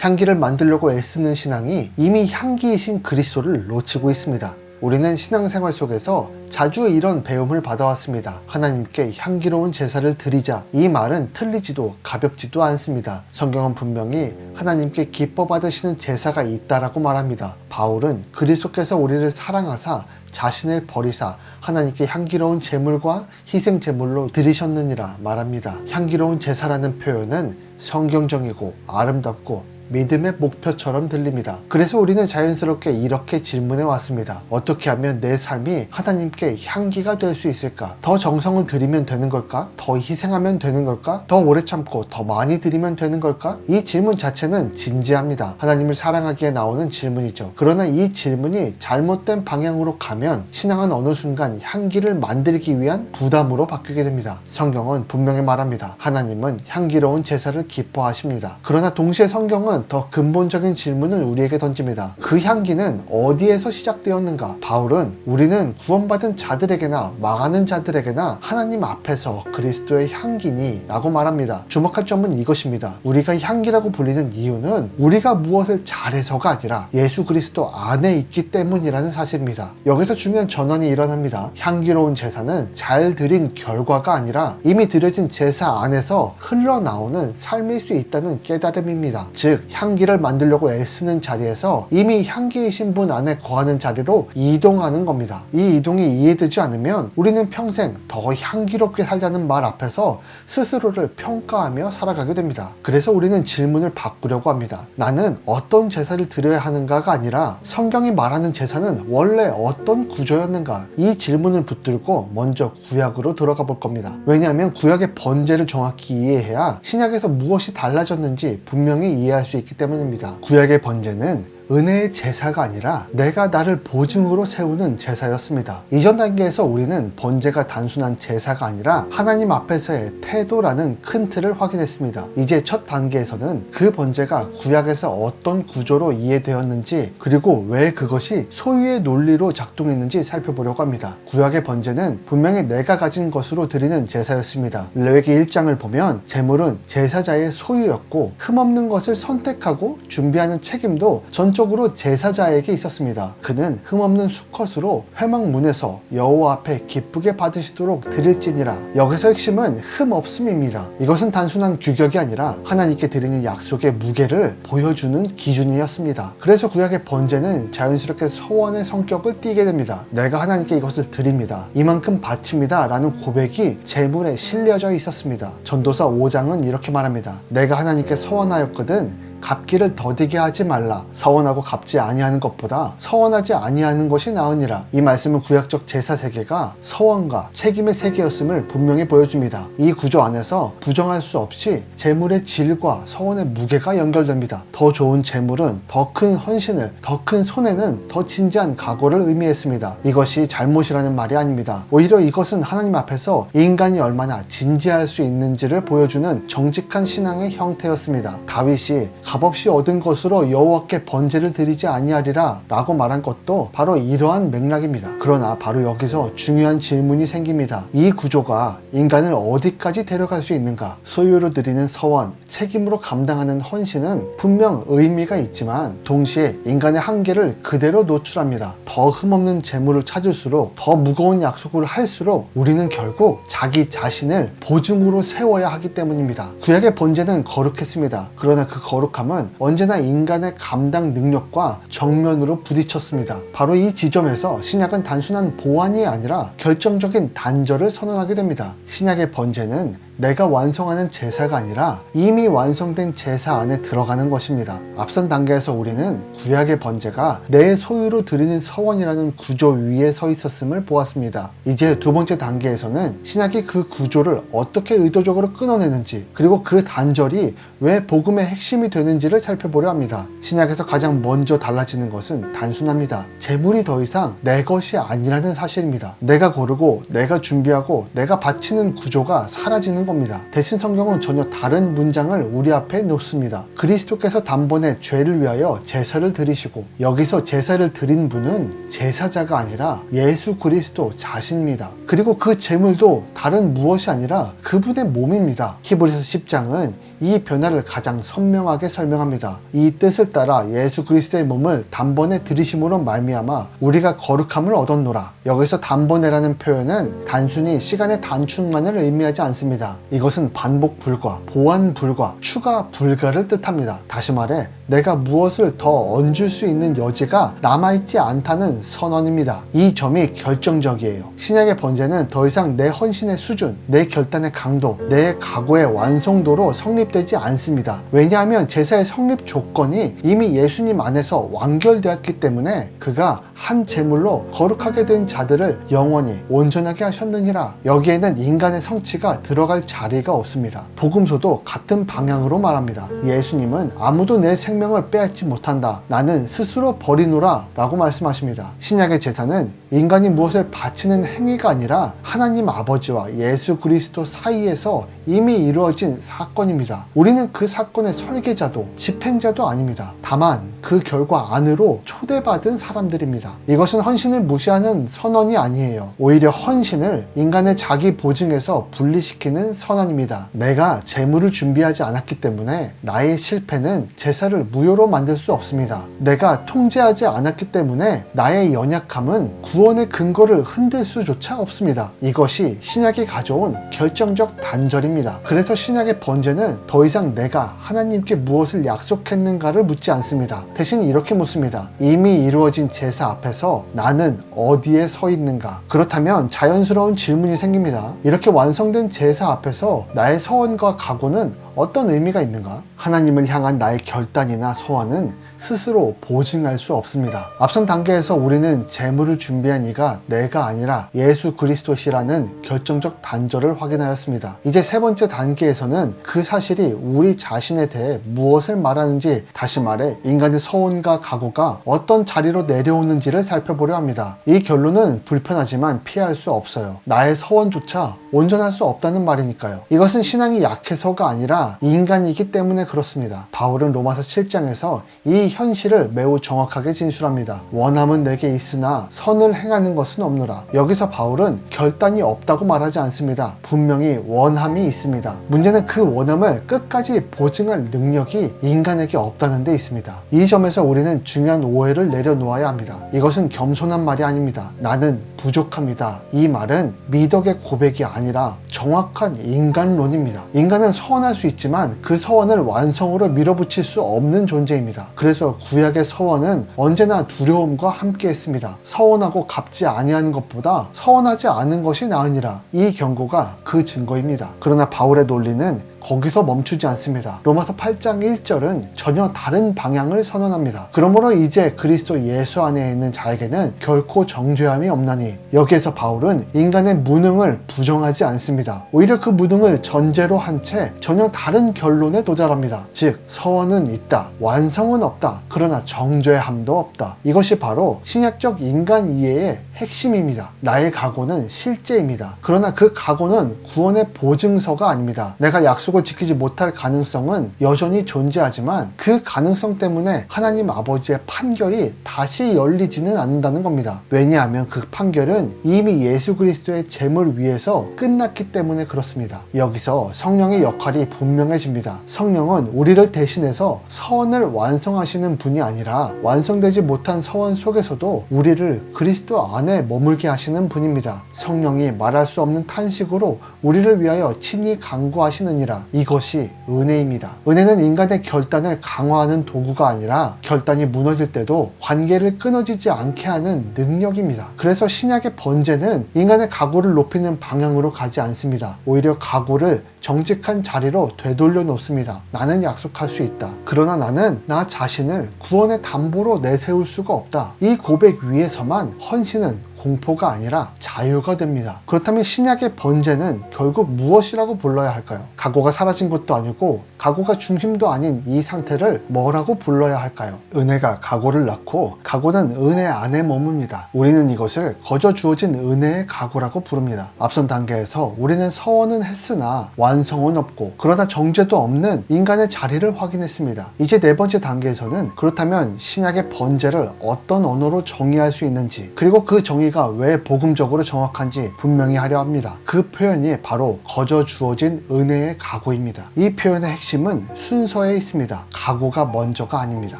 향기를 만들려고 애쓰는 신앙이 이미 향기이신 그리스도를 놓치고 있습니다. 우리는 신앙생활 속에서 자주 이런 배움을 받아왔습니다. 하나님께 향기로운 제사를 드리자. 이 말은 틀리지도 가볍지도 않습니다. 성경은 분명히 하나님께 기뻐 받으시는 제사가 있다라고 말합니다. 바울은 그리스도께서 우리를 사랑하사 자신을 버리사 하나님께 향기로운 제물과 희생 제물로 드리셨느니라 말합니다. 향기로운 제사라는 표현은 성경적이고 아름답고 믿음의 목표처럼 들립니다. 그래서 우리는 자연스럽게 이렇게 질문해 왔습니다. 어떻게 하면 내 삶이 하나님께 향기가 될 수 있을까? 더 정성을 들이면 되는 걸까? 더 희생하면 되는 걸까? 더 오래 참고 더 많이 드리면 되는 걸까? 이 질문 자체는 진지합니다. 하나님을 사랑하기에 나오는 질문이죠. 그러나 이 질문이 잘못된 방향으로 가면 신앙은 어느 순간 향기를 만들기 위한 부담으로 바뀌게 됩니다. 성경은 분명히 말합니다. 하나님은 향기로운 제사를 기뻐하십니다. 그러나 동시에 성경은 더 근본적인 질문을 우리에게 던집니다. 그 향기는 어디에서 시작되었는가? 바울은 우리는 구원받은 자들에게나 망하는 자들에게나 하나님 앞에서 그리스도의 향기니 라고 말합니다. 주목할 점은 이것입니다. 우리가 향기라고 불리는 이유는 우리가 무엇을 잘해서가 아니라 예수 그리스도 안에 있기 때문이라는 사실입니다. 여기서 중요한 전환이 일어납니다. 향기로운 제사는 잘 드린 결과가 아니라 이미 드려진 제사 안에서 흘러나오는 삶일 수 있다는 깨달음입니다. 즉 향기를 만들려고 애쓰는 자리에서 이미 향기이신 분 안에 거하는 자리로 이동하는 겁니다. 이 이동이 이해되지 않으면 우리는 평생 더 향기롭게 살자는 말 앞에서 스스로를 평가하며 살아가게 됩니다. 그래서 우리는 질문을 바꾸려고 합니다. 나는 어떤 제사를 드려야 하는가가 아니라 성경이 말하는 제사는 원래 어떤 구조였는가? 이 질문을 붙들고 먼저 구약으로 들어가 볼 겁니다. 왜냐하면 구약의 번제를 정확히 이해해야 신약에서 무엇이 달라졌는지 분명히 이해할 수 있기 때문입니다. 구약의 번제는 은혜의 제사가 아니라 내가 나를 보증으로 세우는 제사였습니다. 이전 단계에서 우리는 번제가 단순한 제사가 아니라 하나님 앞에서의 태도라는 큰 틀을 확인했습니다. 이제 첫 단계에서는 그 번제가 구약에서 어떤 구조로 이해되었는지 그리고 왜 그것이 소유의 논리로 작동했는지 살펴보려고 합니다. 구약의 번제는 분명히 내가 가진 것으로 드리는 제사였습니다. 레위기 1장을 보면 제물은 제사자의 소유였고 흠없는 것을 선택하고 준비하는 책임도 전적으로 제사자에게 있었습니다. 그는 흠없는 수컷으로 회막문에서 여호와 앞에 기쁘게 받으시도록 드릴지니라. 여기서 핵심은 흠없음입니다. 이것은 단순한 규격이 아니라 하나님께 드리는 약속의 무게를 보여주는 기준이었습니다. 그래서 구약의 번제는 자연스럽게 서원의 성격을 띠게 됩니다. 내가 하나님께 이것을 드립니다. 이만큼 바칩니다. 라는 고백이 제물에 실려져 있었습니다. 전도서 5장은 이렇게 말합니다. 내가 하나님께 서원하였거든 갚기를 더디게 하지 말라. 서원하고 갚지 아니하는 것보다 서원하지 아니하는 것이 나으니라. 이 말씀은 구약적 제사 세계가 서원과 책임의 세계였음을 분명히 보여줍니다. 이 구조 안에서 부정할 수 없이 제물의 질과 서원의 무게가 연결됩니다. 더 좋은 제물은 더 큰 헌신을, 더 큰 손해는 더 진지한 각오를 의미했습니다. 이것이 잘못이라는 말이 아닙니다. 오히려 이것은 하나님 앞에서 인간이 얼마나 진지할 수 있는지를 보여주는 정직한 신앙의 형태였습니다. 다윗이 값없이 얻은 것으로 여호와께 번제를 드리지 아니하리라 라고 말한 것도 바로 이러한 맥락입니다. 그러나 바로 여기서 중요한 질문이 생깁니다. 이 구조가 인간을 어디까지 데려갈 수 있는가? 소유로 드리는 서원, 책임으로 감당하는 헌신은 분명 의미가 있지만 동시에 인간의 한계를 그대로 노출합니다. 더 흠없는 재물을 찾을수록 더 무거운 약속을 할수록 우리는 결국 자기 자신을 보증으로 세워야 하기 때문입니다. 구약의 번제는 거룩했습니다. 그러나 그 거룩함은 언제나 인간의 감당 능력과 정면으로 부딪혔습니다. 바로 이 지점에서 신약은 단순한 보완이 아니라 결정적인 단절을 선언하게 됩니다. 신약의 번제는 내가 완성하는 제사가 아니라 이미 완성된 제사 안에 들어가는 것입니다. 앞선 단계에서 우리는 구약의 번제가 내 소유로 드리는 서원이라는 구조 위에 서 있었음을 보았습니다. 이제 두 번째 단계에서는 신약이 그 구조를 어떻게 의도적으로 끊어내는지 그리고 그 단절이 왜 복음의 핵심이 되는지를 살펴보려 합니다. 신약에서 가장 먼저 달라지는 것은 단순합니다. 제물이 더 이상 내 것이 아니라는 사실입니다. 내가 고르고 내가 준비하고 내가 바치는 구조가 사라지는 않는다는 겁니다. 대신 성경은 전혀 다른 문장을 우리 앞에 놓습니다. 그리스도께서 단번에 죄를 위하여 제사를 드리시고, 여기서 제사를 드린 분은 제사자가 아니라 예수 그리스도 자신입니다. 그리고 그 제물도 다른 무엇이 아니라 그분의 몸입니다. 히브리서 10장은 이 변화를 가장 선명하게 설명합니다. 이 뜻을 따라 예수 그리스도의 몸을 단번에 들이심으로 말미암아 우리가 거룩함을 얻었노라. 여기서 단번에라는 표현은 단순히 시간의 단축만을 의미하지 않습니다. 이것은 반복 불가, 보완 불가, 추가 불가를 뜻합니다. 다시 말해 내가 무엇을 더 얹을 수 있는 여지가 남아있지 않다는 선언입니다. 이 점이 결정적이에요. 신약의 번제는 더 이상 내 헌신의 수준, 내 결단의 강도, 내 각오의 완성도로 성립되지 않습니다. 왜냐하면 제사의 성립 조건이 이미 예수님 안에서 완결되었기 때문에 그가 한 제물로 거룩하게 된 자들을 영원히 온전하게 하셨느니라. 여기에는 인간의 성취가 들어갈 자리가 없습니다. 복음서도 같은 방향으로 말합니다. 예수님은 아무도 내 생명을 빼앗지 못한다. 나는 스스로 버리노라 라고 말씀하십니다. 신약의 제사는 인간이 무엇을 바치는 행위가 아니라 하나님 아버지와 예수 그리스도 사이에서 이미 이루어진 사건입니다. 우리는 그 사건의 설계자도 집행자도 아닙니다. 다만 그 결과 안으로 초대받은 사람들입니다. 이것은 헌신을 무시하는 선언이 아니에요. 오히려 헌신을 인간의 자기 보증에서 분리시키는 선언입니다. 내가 제물을 준비하지 않았기 때문에 나의 실패는 제사를 무효로 만들 수 없습니다. 내가 통제하지 않았기 때문에 나의 연약함은 구원의 근거를 흔들 수조차 없습니다. 이것이 신약이 가져온 결정적 단절입니다. 그래서 신약의 번제는 더 이상 내가 하나님께 무엇을 약속했는가를 묻지 않습니다. 대신 이렇게 묻습니다. 이미 이루어진 제사 앞에서 나는 어디에 서 있는가? 그렇다면 자연스러운 질문이 생깁니다. 이렇게 완성된 제사 앞에서 나의 서원과 각오는 어떤 의미가 있는가? 하나님을 향한 나의 결단이나 소원은 스스로 보증할 수 없습니다. 앞선 단계에서 우리는 제물을 준비한 이가 내가 아니라 예수 그리스도시라는 결정적 단절을 확인하였습니다. 이제 세 번째 단계에서는 그 사실이 우리 자신에 대해 무엇을 말하는지, 다시 말해 인간의 소원과 각오가 어떤 자리로 내려오는지를 살펴보려 합니다. 이 결론은 불편하지만 피할 수 없어요. 나의 소원조차 온전할 수 없다는 말이니까요. 이것은 신앙이 약해서가 아니라 인간이기 때문에 그렇습니다. 바울은 로마서 7장에서 이 현실을 매우 정확하게 진술합니다. 원함은 내게 있으나 선을 행하는 것은 없노라. 여기서 바울은 결단이 없다고 말하지 않습니다. 분명히 원함이 있습니다. 문제는 그 원함을 끝까지 보증할 능력이 인간에게 없다는 데 있습니다. 이 점에서 우리는 중요한 오해를 내려놓아야 합니다. 이것은 겸손한 말이 아닙니다. 나는 부족합니다. 이 말은 미덕의 고백이 아니라 정확한 인간론입니다. 인간은 서원할 수 있지만 그 서원을 완성으로 밀어붙일 수 없는 존재입니다. 그래서 구약의 서원은 언제나 두려움과 함께 했습니다. 서원하고 갚지 아니하는 것보다 서원하지 않은 것이 나으니라. 이 경고가 그 증거입니다. 그러나 바울의 논리는 거기서 멈추지 않습니다. 로마서 8장 1절은 전혀 다른 방향을 선언합니다. 그러므로 이제 그리스도 예수 안에 있는 자에게는 결코 정죄함이 없나니. 여기에서 바울은 인간의 무능을 부정하지 않습니다. 오히려 그 무능을 전제로 한 채 전혀 다른 결론에 도달합니다. 즉 서원은 있다, 완성은 없다, 그러나 정죄함도 없다. 이것이 바로 신약적 인간 이해의 핵심입니다. 나의 각오는 실제입니다. 그러나 그 각오는 구원의 보증서가 아닙니다. 내가 약속을 지키지 못할 가능성은 여전히 존재하지만 그 가능성 때문에 하나님 아버지의 판결이 다시 열리지는 않는다는 겁니다. 왜냐하면 그 판결은 이미 예수 그리스도의 제물 위에서 끝났기 때문에 그렇습니다. 여기서 성령의 역할이 분명해집니다. 성령은 우리를 대신해서 서원을 완성하시는 분이 아니라 완성되지 못한 서원 속에서도 우리를 그리스도 안에 머물게 하시는 분입니다. 성령이 말할 수 없는 탄식으로 우리를 위하여 친히 간구하시느니라. 이것이 은혜입니다. 은혜는 인간의 결단을 강화하는 도구가 아니라 결단이 무너질 때도 관계를 끊어지지 않게 하는 능력입니다. 그래서 신약의 번제는 인간의 각오를 높이는 방향으로 가지 않습니다. 오히려 각오를 정직한 자리로 되돌려 놓습니다. 나는 약속할 수 있다. 그러나 나는 나 자신을 구원의 담보로 내세울 수가 없다. 이 고백 위에서만 헌신은 공포가 아니라 자유가 됩니다. 그렇다면 신약의 번제는 결국 무엇이라고 불러야 할까요? 각오가 사라진 것도 아니고 각오가 중심도 아닌 이 상태를 뭐라고 불러야 할까요? 은혜가 각오를 낳고 각오는 은혜 안에 머뭅니다. 우리는 이것을 거저 주어진 은혜의 각오라고 부릅니다. 앞선 단계에서 우리는 서원은 했으나 완성은 없고 그러나 정죄도 없는 인간의 자리를 확인했습니다. 이제 네 번째 단계에서는 그렇다면 신약의 번제를 어떤 언어로 정의할 수 있는지, 그리고 그 정의가 왜 복음적으로 정확한지 분명히 하려 합니다. 그 표현이 바로 거저 주어진 은혜의 각오입니다. 이 표현의 핵심은 순서에 있습니다. 각오가 먼저가 아닙니다.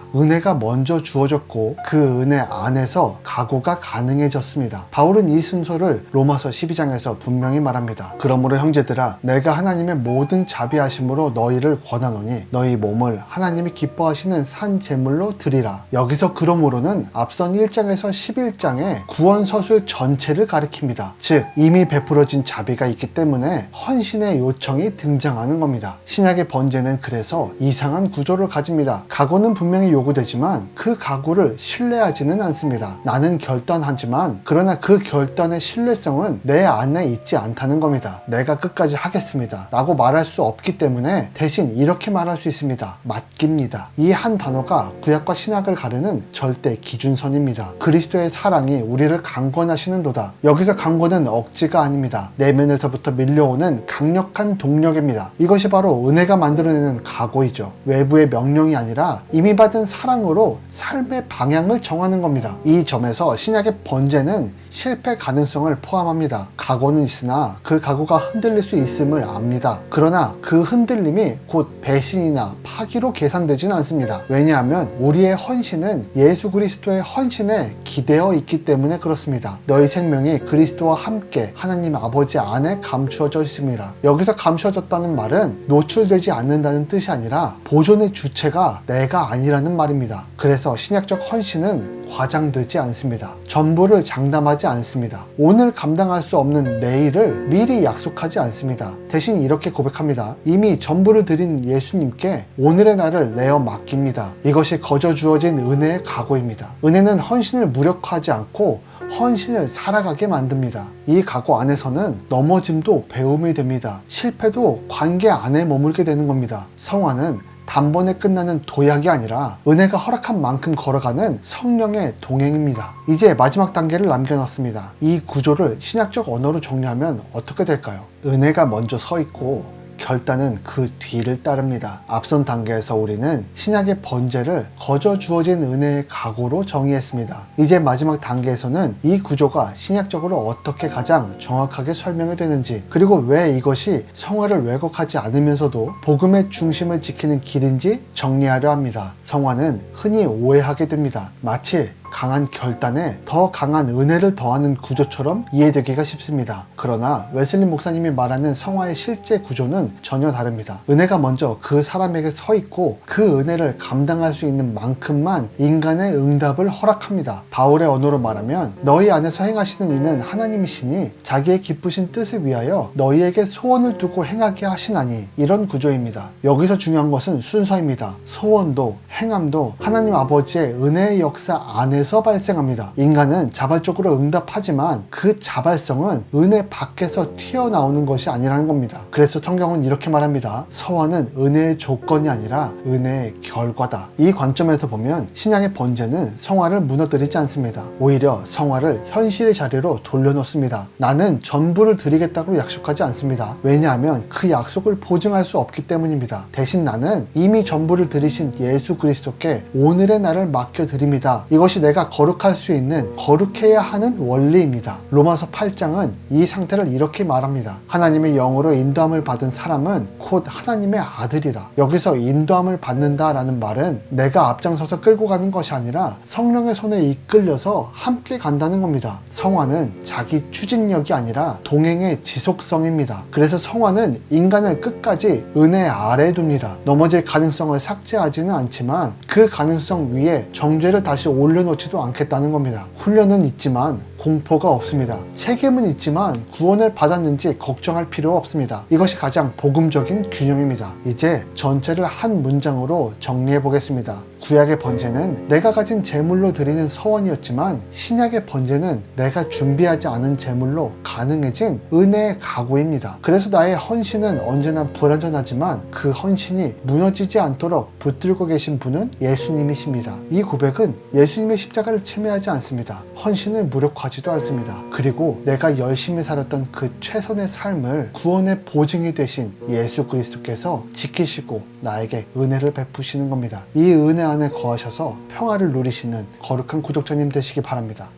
은혜가 먼저 주어졌고 그 은혜 안에서 각오가 가능해졌습니다. 바울은 이 순서를 로마서 12장에서 분명히 말합니다. 그러므로 형제들아, 내가 하나님의 모든 자비하심으로 너희를 권하노니 너희 몸을 하나님이 기뻐하시는 산 제물로 드리라. 여기서 그러므로는 앞선 1장에서 11장의 구원 서술 전체를 가리킵니다. 즉 이미 베풀어진 자비가 있기 때문에 헌신의 요청이 등장하는 겁니다. 신약의 번제는 그래서 이상한 구조를 가집니다. 각오는 분명히 요구되지만 그 각오를 신뢰하지는 않습니다. 나는 결단하지만 그러나 그 결단의 신뢰성은 내 안에 있지 않다는 겁니다. 내가 끝까지 하겠습니다 라고 말할 수 없기 때문에 대신 이렇게 말할 수 있습니다. 맡깁니다. 이 한 단어가 구약과 신약을 가르는 절대 기준선입니다. 그리스도의 사랑이 우리를 강권하시는도다. 여기서 강권은 억지가 아닙니다. 내면에서부터 밀려오는 강력한 동력입니다. 이것이 바로 은혜가 만들어내는 각오이죠. 외부의 명령이 아니라 이미 받은 사랑으로 삶의 방향을 정하는 겁니다. 이 점에서 신약의 번제는 실패 가능성을 포함합니다. 각오는 있으나 그 각오가 흔들릴 수 있음을 압니다. 그러나 그 흔들림이 곧 배신이나 파기로 계산되진 않습니다. 왜냐하면 우리의 헌신은 예수 그리스도의 헌신에 기대어 있기 때문에 그렇습니다. 너희 생명이 그리스도와 함께 하나님 아버지 안에 감추어져 있습니다. 여기서 감추어졌다는 말은 노출되지 않는다는 뜻이 아니라 보존의 주체가 내가 아니라는 말입니다. 그래서 신약적 헌신은 과장되지 않습니다. 전부를 장담하지 않습니다. 오늘 감당할 수 없는 내일을 미리 약속하지 않습니다. 대신 이렇게 고백합니다. 이미 전부를 드린 예수님께 오늘의 날을 내어 맡깁니다. 이것이 거저 주어진 은혜의 각오입니다. 은혜는 헌신을 무력화하지 않고 헌신을 살아가게 만듭니다. 이 각오 안에서는 넘어짐도 배움이 됩니다. 실패도 관계 안에 머물게 되는 겁니다. 성화는 단번에 끝나는 도약이 아니라 은혜가 허락한 만큼 걸어가는 성령의 동행입니다. 이제 마지막 단계를 남겨놨습니다. 이 구조를 신약적 언어로 정리하면 어떻게 될까요? 은혜가 먼저 서 있고 결단은 그 뒤를 따릅니다. 앞선 단계에서 우리는 신약의 번제를 거저 주어진 은혜의 각오로 정의했습니다. 이제 마지막 단계에서는 이 구조가 신약적으로 어떻게 가장 정확하게 설명이 되는지, 그리고 왜 이것이 성화를 왜곡하지 않으면서도 복음의 중심을 지키는 길인지 정리하려 합니다. 성화는 흔히 오해하게 됩니다. 마치 강한 결단에 더 강한 은혜를 더하는 구조처럼 이해되기가 쉽습니다. 그러나 웨슬리 목사님이 말하는 성화의 실제 구조는 전혀 다릅니다. 은혜가 먼저 그 사람에게 서 있고 그 은혜를 감당할 수 있는 만큼만 인간의 응답을 허락합니다. 바울의 언어로 말하면 너희 안에서 행하시는 이는 하나님이시니 자기의 기쁘신 뜻을 위하여 너희에게 소원을 두고 행하게 하시나니, 이런 구조입니다. 여기서 중요한 것은 순서입니다. 소원도 행함도 하나님 아버지의 은혜의 역사 안에서 발생합니다. 인간은 자발적으로 응답하지만 그 자발성은 은혜 밖에서 튀어나오는 것이 아니라는 겁니다. 그래서 성경은 이렇게 말합니다. 서원은 은혜의 조건이 아니라 은혜의 결과다. 이 관점에서 보면 신약의 번제는 성화를 무너뜨리지 않습니다. 오히려 성화를 현실의 자리로 돌려놓습니다. 나는 전부를 드리겠다고 약속하지 않습니다. 왜냐하면 그 약속을 보증할 수 없기 때문입니다. 대신 나는 이미 전부를 드리신 예수 그리스도께 오늘의 날을 맡겨드립니다. 이것이 내가 거룩할 수 있는, 거룩해야 하는 원리입니다. 로마서 8장은 이 상태를 이렇게 말합니다. 하나님의 영으로 인도함을 받은 사람은 곧 하나님의 아들이라. 여기서 인도함을 받는다라는 말은 내가 앞장서서 끌고 가는 것이 아니라 성령의 손에 이끌려서 함께 간다는 겁니다. 성화는 자기 추진력이 아니라 동행의 지속성입니다. 그래서 성화는 인간을 끝까지 은혜 아래에 둡니다. 넘어질 가능성을 삭제하지는 않지만 그 가능성 위에 정죄를 다시 올려놓지도 않겠다는 겁니다. 훈련은 있지만 공포가 없습니다. 책임은 있지만 구원을 받았는지 걱정할 필요 없습니다. 이것이 가장 복음적인 균형입니다. 이제 전체를 한 문장으로 정리해 보겠습니다. 구약의 번제는 내가 가진 제물로 드리는 서원이었지만 신약의 번제는 내가 준비하지 않은 제물로 가능해진 은혜의 가구입니다. 그래서 나의 헌신은 언제나 불완전하지만 그 헌신이 무너지지 않도록 붙들고 계신 분은 예수님이십니다. 이 고백은 예수님의 십자가를 침해하지 않습니다. 헌신을 무력화하지도 않습니다. 그리고 내가 열심히 살았던 그 최선의 삶을 구원의 보증이 되신 예수 그리스도께서 지키시고 나에게 은혜를 베푸시는 겁니다. 이 은혜 안에 거하셔서 평화를 누리시는 거룩한 구독자님 되시기 바랍니다.